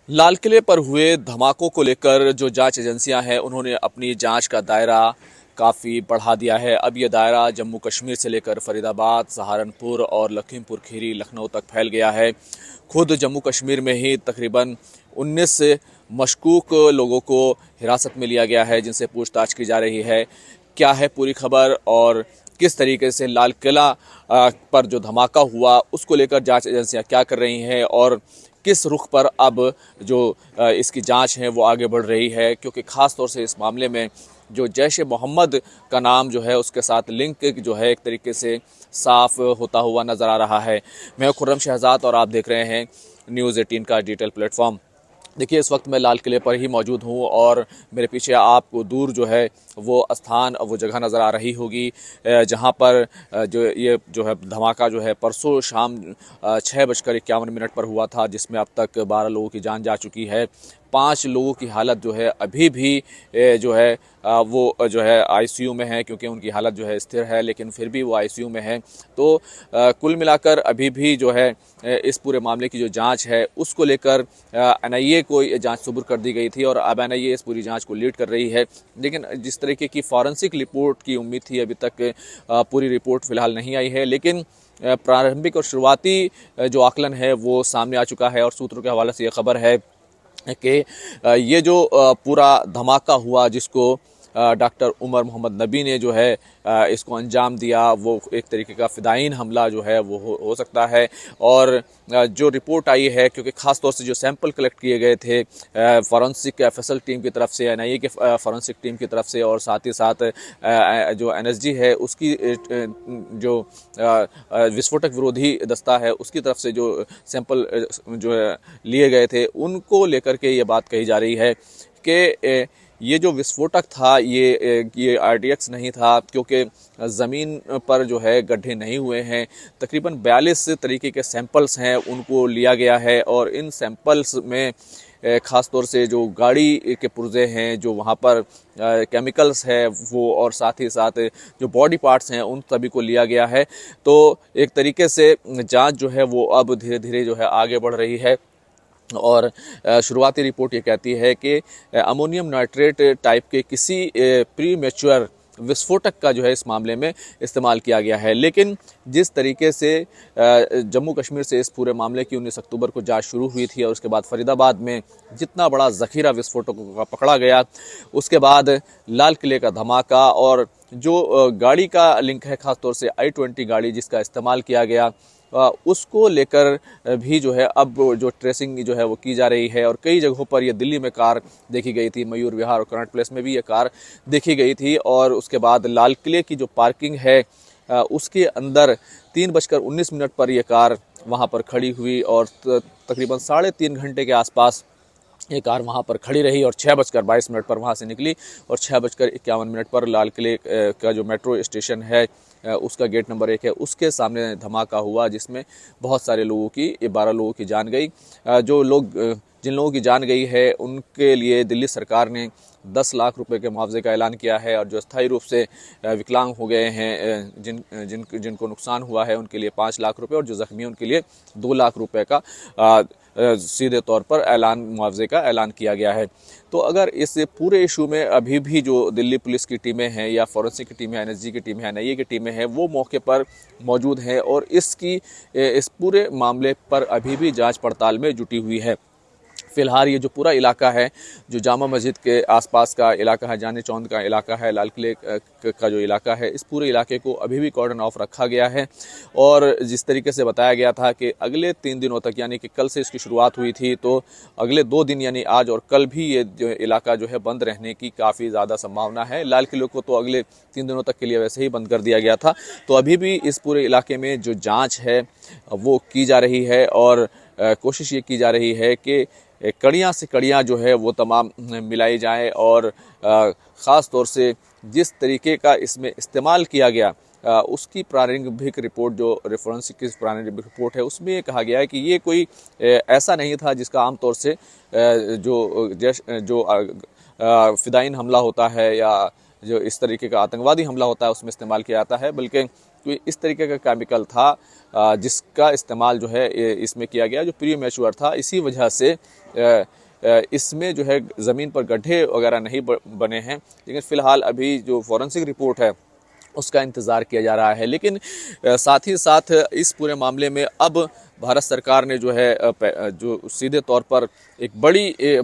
लाल किले पर हुए धमाकों को लेकर जो जांच एजेंसियां हैं उन्होंने अपनी जांच का दायरा काफ़ी बढ़ा दिया है। अब ये दायरा जम्मू कश्मीर से लेकर फरीदाबाद, सहारनपुर और लखीमपुर खीरी, लखनऊ तक फैल गया है। खुद जम्मू कश्मीर में ही तकरीबन 19 मशकूक लोगों को हिरासत में लिया गया है जिनसे पूछताछ की जा रही है। क्या है पूरी खबर और किस तरीके से लाल किला पर जो धमाका हुआ उसको लेकर जांच एजेंसियां क्या कर रही हैं और किस रुख पर अब जो इसकी जांच है वो आगे बढ़ रही है, क्योंकि ख़ास तौर से इस मामले में जो जैश ए मोहम्मद का नाम जो है उसके साथ लिंक जो है एक तरीके से साफ होता हुआ नज़र आ रहा है। मैं खुर्रम शहजाद और आप देख रहे हैं न्यूज़ 18 का डिजिटल प्लेटफॉर्म। देखिए, इस वक्त मैं लाल किले पर ही मौजूद हूँ और मेरे पीछे आपको दूर जो है वो स्थान, वो जगह नज़र आ रही होगी जहाँ पर जो ये जो है धमाका जो है परसों शाम 6:51 पर हुआ था, जिसमें अब तक 12 लोगों की जान जा चुकी है। 5 लोगों की हालत जो है अभी भी जो है वो जो है आईसीयू में है, क्योंकि उनकी हालत जो है स्थिर है, लेकिन फिर भी वो आईसीयू में है। तो कुल मिलाकर अभी भी जो है इस पूरे मामले की जो जांच है उसको लेकर एनआईए को ये जांच सुपुर्द कर दी गई थी और अब एनआईए इस पूरी जांच को लीड कर रही है। लेकिन जिस तरीके की फॉरेंसिक रिपोर्ट की उम्मीद थी, अभी तक पूरी रिपोर्ट फिलहाल नहीं आई है, लेकिन प्रारंभिक और शुरुआती जो आकलन है वो सामने आ चुका है और सूत्रों के हवाले से ये खबर है कि ये जो पूरा धमाका हुआ जिसको डॉक्टर उमर मोहम्मद नबी ने जो है इसको अंजाम दिया, वो एक तरीके का फ़िदायीन हमला जो है वो हो सकता है। और जो रिपोर्ट आई है, क्योंकि ख़ास तौर से जो सैंपल कलेक्ट किए गए थे फॉरेंसिक एफएसएल टीम की तरफ से, एनआईए के फॉरेंसिक टीम की तरफ से और साथ ही साथ जो एनएसजी है उसकी जो विस्फोटक विरोधी दस्ता है उसकी तरफ से जो सैंपल जो है लिए गए थे, उनको लेकर के ये बात कही जा रही है कि ये जो विस्फोटक था ये आरडीएक्स नहीं था, क्योंकि ज़मीन पर जो है गड्ढे नहीं हुए हैं। तकरीबन 42 तरीके के सैंपल्स हैं, उनको लिया गया है और इन सैंपल्स में ख़ास तौर से जो गाड़ी के पुर्जे हैं, जो वहाँ पर केमिकल्स है वो, और साथ ही साथ जो बॉडी पार्ट्स हैं उन सभी को लिया गया है। तो एक तरीके से जांच जो है वो अब धीरे धीरे जो है आगे बढ़ रही है और शुरुआती रिपोर्ट ये कहती है कि अमोनियम नाइट्रेट टाइप के किसी प्री मैच्योर विस्फोटक का जो है इस मामले में इस्तेमाल किया गया है। लेकिन जिस तरीके से जम्मू कश्मीर से इस पूरे मामले की 19 अक्टूबर को जांच शुरू हुई थी और उसके बाद फरीदाबाद में जितना बड़ा ज़ख़ीरा विस्फोटकों का पकड़ा गया, उसके बाद लाल किले का धमाका और जो गाड़ी का लिंक है, ख़ास तौर से i20 गाड़ी जिसका इस्तेमाल किया गया, उसको लेकर भी जो है अब जो ट्रेसिंग जो है वो की जा रही है। और कई जगहों पर ये दिल्ली में कार देखी गई थी, मयूर विहार और कनॉट प्लेस में भी ये कार देखी गई थी। और उसके बाद लाल किले की जो पार्किंग है उसके अंदर 3:19 पर यह कार वहाँ पर खड़ी हुई और तकरीबन 3.5 घंटे के आसपास ये कार वहाँ पर खड़ी रही और 6:22 पर वहाँ से निकली और 6:51 पर लाल किले का जो मेट्रो स्टेशन है उसका गेट नंबर 1 है उसके सामने धमाका हुआ, जिसमें बहुत सारे लोगों की 12 लोगों की जान गई। जिन लोगों की जान गई है उनके लिए दिल्ली सरकार ने 10 लाख रुपए के मुआवजे का ऐलान किया है और जो स्थायी रूप से विकलांग हो गए हैं, जिनको नुकसान हुआ है, उनके लिए 5 लाख रुपए और जो जख्मी हैं उनके लिए 2 लाख रुपए का सीधे तौर पर मुआवजे का ऐलान किया गया है। तो अगर इस पूरे इशू में अभी भी जो दिल्ली पुलिस की टीमें हैं या फॉरेंसिक की टीम है, एनएसजी की टीम है, एनआईए की टीमें हैं, वो मौके पर मौजूद हैं और इस पूरे मामले पर अभी भी जांच पड़ताल में जुटी हुई है। फ़िलहाल ये जो पूरा इलाका है, जो जामा मस्जिद के आसपास का इलाका है, जाने चौंद का इलाका है, लाल किले का जो इलाका है, इस पूरे इलाके को अभी भी कॉर्डन ऑफ रखा गया है। और जिस तरीके से बताया गया था कि अगले 3 दिनों तक, यानी कि कल से इसकी शुरुआत हुई थी, तो अगले 2 दिन यानी आज और कल भी ये जो इलाका जो है बंद रहने की काफ़ी ज़्यादा संभावना है। लाल किले को तो अगले 3 दिनों तक के लिए वैसे ही बंद कर दिया गया था। तो अभी भी इस पूरे इलाके में जो जाँच है वो की जा रही है और कोशिश ये की जा रही है कि कड़ियाँ से कड़ियाँ जो है वो तमाम मिलाई जाएं और ख़ास तौर से जिस तरीके का इसमें इस्तेमाल किया गया उसकी प्रारंभिक रिपोर्ट, जो रेफरेंसिक की प्रारंभिक रिपोर्ट है, उसमें ये कहा गया है कि ये कोई ऐसा नहीं था जिसका आमतौर से जो फ़िदायीन हमला होता है या जो इस तरीके का आतंकवादी हमला होता है उसमें इस्तेमाल किया जाता है, बल्कि कोई इस तरीके का केमिकल था जिसका इस्तेमाल जो है इसमें किया गया, जो प्री मैच्योर था। इसी वजह से इसमें जो है ज़मीन पर गड्ढे वगैरह नहीं बने हैं। लेकिन फ़िलहाल अभी जो फॉरेंसिक रिपोर्ट है उसका इंतज़ार किया जा रहा है। लेकिन साथ ही साथ इस पूरे मामले में अब भारत सरकार ने जो है जो सीधे तौर पर एक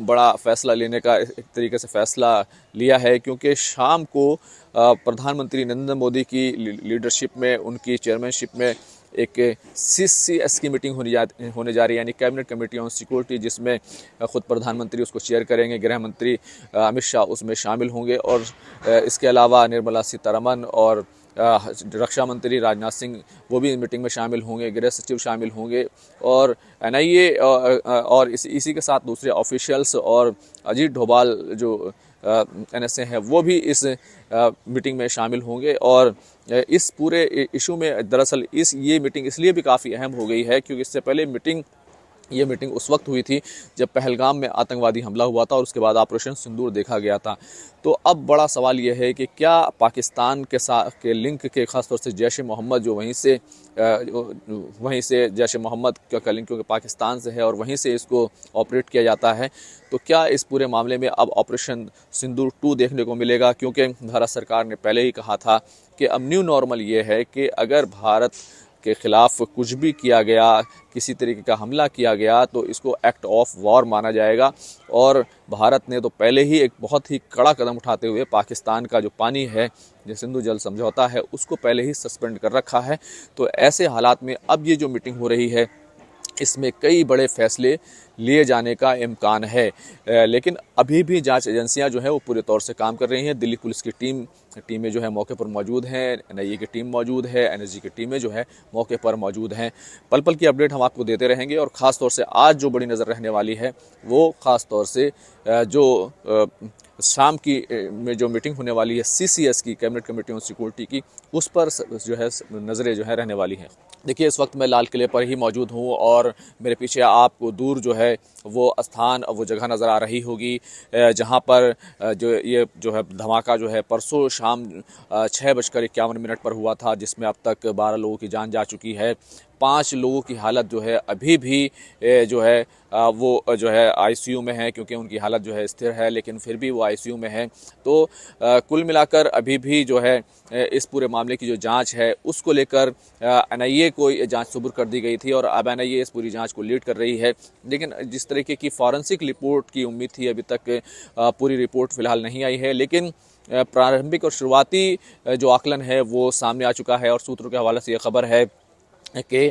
बड़ा फैसला लेने का एक तरीके से फैसला लिया है, क्योंकि शाम को प्रधानमंत्री नरेंद्र मोदी की लीडरशिप में, उनकी चेयरमैनशिप में एक CCS की मीटिंग होने जा रही है, यानी कैबिनेट कमेटी ऑन सिक्योरिटी, जिसमें खुद प्रधानमंत्री उसको चेयर करेंगे, गृह मंत्री अमित शाह उसमें शामिल होंगे और इसके अलावा निर्मला सीतारमन और रक्षा मंत्री राजनाथ सिंह वो भी मीटिंग में शामिल होंगे, गृह सचिव शामिल होंगे और NIA और इसी के साथ दूसरे ऑफिशियल्स और अजीत डोभाल जो NSA हैं वो भी इस मीटिंग में शामिल होंगे। और इस पूरे इशू में दरअसल ये मीटिंग इसलिए भी काफ़ी अहम हो गई है क्योंकि इससे पहले ये मीटिंग उस वक्त हुई थी जब पहलगाम में आतंकवादी हमला हुआ था और उसके बाद ऑपरेशन सिंदूर देखा गया था। तो अब बड़ा सवाल यह है कि क्या पाकिस्तान के लिंक के ख़ासतौर से जैश मोहम्मद जो वहीं से जैश मोहम्मद का लिंक क्योंकि पाकिस्तान से है और वहीं से इसको ऑपरेट किया जाता है, तो क्या इस पूरे मामले में अब ऑपरेशन सिंदूर 2 देखने को मिलेगा? क्योंकि भारत सरकार ने पहले ही कहा था कि अब न्यू नॉर्मल ये है कि अगर भारत के ख़िलाफ़ कुछ भी किया गया, किसी तरीके का हमला किया गया, तो इसको एक्ट ऑफ वॉर माना जाएगा। और भारत ने तो पहले ही एक बहुत ही कड़ा कदम उठाते हुए पाकिस्तान का जो पानी है, जो सिंधु जल समझौता है, उसको पहले ही सस्पेंड कर रखा है। तो ऐसे हालात में अब ये जो मीटिंग हो रही है इसमें कई बड़े फैसले लिए जाने का इम्कान है। लेकिन अभी भी जांच एजेंसियां जो है वो पूरे तौर से काम कर रही हैं। दिल्ली पुलिस की टीमें जो है मौके पर मौजूद हैं, NIA की टीम मौजूद है, NSG की टीमें जो है मौके पर मौजूद हैं। पल पल की अपडेट हम आपको देते रहेंगे और ख़ास तौर से आज जो बड़ी नज़र रहने वाली है वो ख़ास तौर से जो शाम की में जो मीटिंग होने वाली है CCS की, कैबिनेट कमेटी ऑन सिक्योरिटी की, उस पर जो है नज़रें जो है रहने वाली हैं। देखिए, इस वक्त मैं लाल किले पर ही मौजूद हूँ और मेरे पीछे आपको दूर जो है वो स्थान, वो जगह नज़र आ रही होगी जहाँ पर जो है धमाका जो है परसों शाम 6:51 पर हुआ था, जिसमें अब तक 12 लोगों की जान जा चुकी है। 5 लोगों की हालत जो है अभी भी जो है वो जो है ICU में है, क्योंकि उनकी हालत जो है स्थिर है, लेकिन फिर भी वो ICU में है। तो कुल मिलाकर अभी भी जो है इस पूरे मामले की जो जांच है उसको लेकर NIA को जांच सुपुर्द कर दी गई थी और अब NIA इस पूरी जांच को लीड कर रही है। लेकिन जिस तरीके की फॉरेंसिक रिपोर्ट की उम्मीद थी, अभी तक पूरी रिपोर्ट फिलहाल नहीं आई है, लेकिन प्रारंभिक और शुरुआती जो आकलन है वो सामने आ चुका है। और सूत्रों के हवाले से ये खबर है कि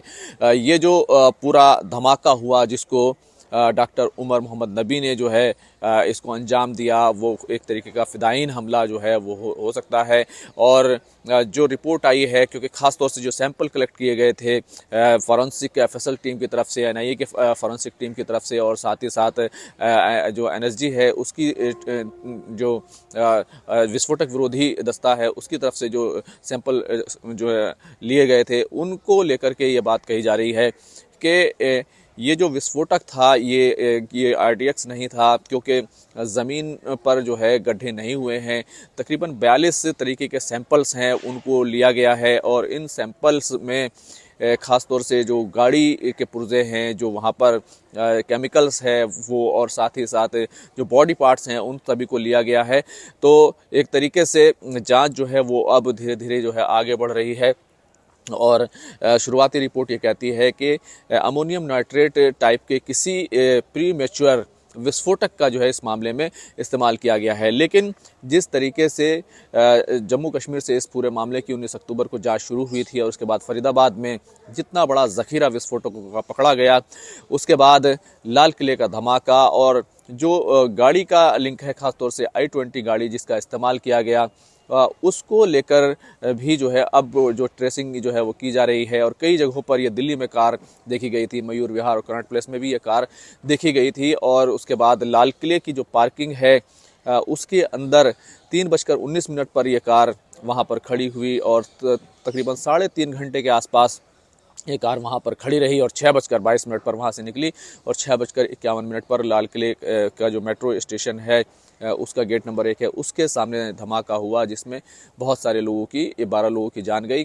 ये जो पूरा धमाका हुआ, जिसको डॉक्टर उमर मोहम्मद नबी ने जो है इसको अंजाम दिया, वो एक तरीके का फ़िदायीन हमला जो है वो हो सकता है। और जो रिपोर्ट आई है, क्योंकि ख़ास तौर से जो सैंपल कलेक्ट किए गए थे फॉरेंसिक FSL टीम की तरफ से, NIA के फॉरेंसिक टीम की तरफ से, और साथ ही साथ जो NSG है उसकी जो विस्फोटक विरोधी दस्ता है उसकी तरफ से जो सैंपल जो है लिए गए थे, उनको लेकर के ये बात कही जा रही है कि ये जो विस्फोटक था ये RDX नहीं था, क्योंकि ज़मीन पर जो है गड्ढे नहीं हुए हैं। तकरीबन 42 तरीके के सैंपल्स हैं, उनको लिया गया है और इन सैंपल्स में ख़ास तौर से जो गाड़ी के पुर्जे हैं, जो वहाँ पर केमिकल्स है वो, और साथ ही साथ जो बॉडी पार्ट्स हैं उन सभी को लिया गया है। तो एक तरीके से जांच जो है वो अब धीरे धीरे जो है आगे बढ़ रही है और शुरुआती रिपोर्ट ये कहती है कि अमोनियम नाइट्रेट टाइप के किसी प्री मैच्योर विस्फोटक का जो है इस मामले में इस्तेमाल किया गया है। लेकिन जिस तरीके से जम्मू कश्मीर से इस पूरे मामले की 19 अक्टूबर को जांच शुरू हुई थी और उसके बाद फरीदाबाद में जितना बड़ा ज़ख़ीरा विस्फोटकों का पकड़ा गया, उसके बाद लाल किले का धमाका और जो गाड़ी का लिंक है, ख़ासतौर से I-20 गाड़ी जिसका इस्तेमाल किया गया, उसको लेकर भी जो है अब जो ट्रेसिंग जो है वो की जा रही है। और कई जगहों पर ये दिल्ली में कार देखी गई थी, मयूर विहार और कनॉट प्लेस में भी ये कार देखी गई थी। और उसके बाद लाल किले की जो पार्किंग है उसके अंदर 3:19 पर यह कार वहाँ पर खड़ी हुई और तकरीबन 3.5 घंटे के आसपास ये कार वहाँ पर खड़ी रही और 6:22 पर वहाँ से निकली और 6:51 पर लाल किले का जो मेट्रो स्टेशन है उसका गेट नंबर 1 है, उसके सामने धमाका हुआ, जिसमें बहुत सारे लोगों की 12 लोगों की जान गई।